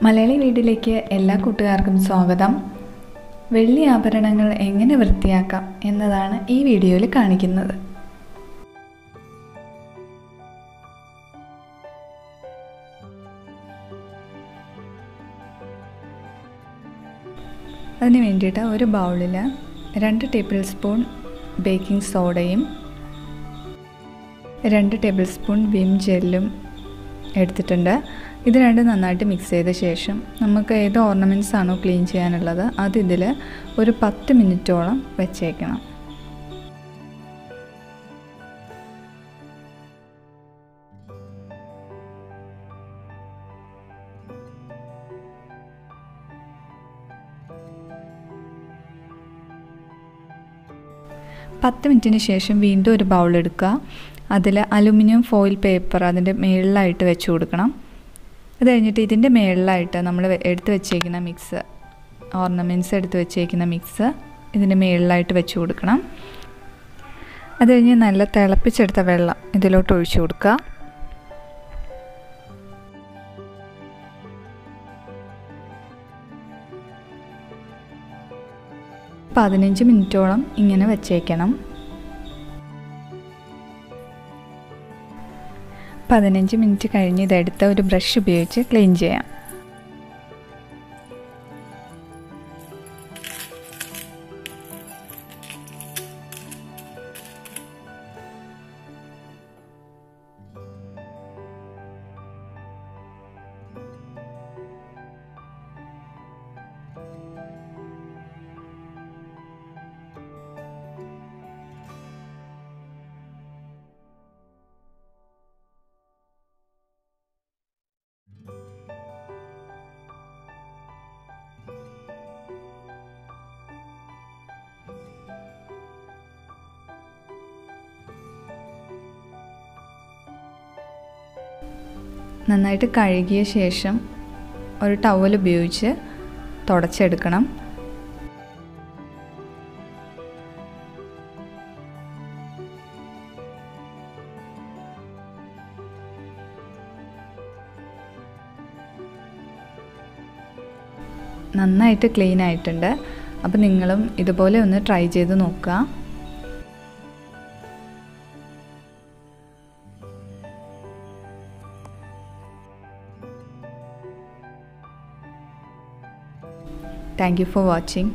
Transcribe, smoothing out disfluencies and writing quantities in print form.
മലയാളി വീട്ടിലേക്ക് എല്ലാ കൂട്ടുകാർക്കും സ്വാഗതം. വെള്ളി ആഭരണങ്ങൾ എങ്ങനെ വൃത്തിയാക്കാം എന്നതാണ് ഈ വീഡിയോയിൽ കാണിക്കുന്നത്. അതിന് വേണ്ടിയിട്ട് ഒരു ബൗളിൽ 2 ടേബിൾ സ്പൂൺ ബേക്കിംഗ് സോഡയും 2 ടേബിൾ സ്പൂൺ വിം ജെല്ലും എടുത്തിട്ടുണ്ട്. ഇത് രണ്ടും നന്നായിട്ട് മിക്സ് ചെയ്ത ശേഷം നമുക്ക് ഏത് ഓർണമെൻറ്റ്സ് ആണോ ക്ലീൻ ചെയ്യാനുള്ളത് അത് ഇതിൽ ഒരു 10 മിനിറ്റോളം വെച്ചേക്കണം. പത്ത് മിനിറ്റിന് ശേഷം വീണ്ടും ഒരു ബൗൾ എടുക്കുക. അതിൽ അലുമിനിയം ഫോയിൽ പേപ്പർ അതിൻ്റെ മുകളിലായിട്ട് വെച്ച് കൊടുക്കണം. അത് കഴിഞ്ഞിട്ട് ഇതിൻ്റെ മുകളിലായിട്ട് നമ്മൾ എടുത്ത് വെച്ചേക്കുന്ന മിക്സ്, ഓർണമെൻറ്റ്സ് എടുത്ത് വെച്ചേക്കുന്ന മിക്സ് ഇതിൻ്റെ മുകളിലായിട്ട് വെച്ച് കൊടുക്കണം. അത് കഴിഞ്ഞ് നല്ല തിളപ്പിച്ചെടുത്ത വെള്ളം ഇതിലോട്ട് ഒഴിച്ചു കൊടുക്കുക. പതിനഞ്ച് മിനിറ്റോളം ഇങ്ങനെ വെച്ചേക്കണം. 15 മിനിറ്റ് കഴിഞ്ഞ് ഇതെടുത്ത് ഒരു ബ്രഷ് ഉപയോഗിച്ച് ക്ലീൻ ചെയ്യാം. നന്നായിട്ട് കഴുകിയ ശേഷം ഒരു ടവൽ ഉപയോഗിച്ച് തുടച്ചെടുക്കണം. നന്നായിട്ട് ക്ലീൻ ആയിട്ടുണ്ട്. അപ്പോൾ നിങ്ങളും ഇതുപോലെ ഒന്ന് ട്രൈ ചെയ്ത് നോക്കുക. Thank you for watching.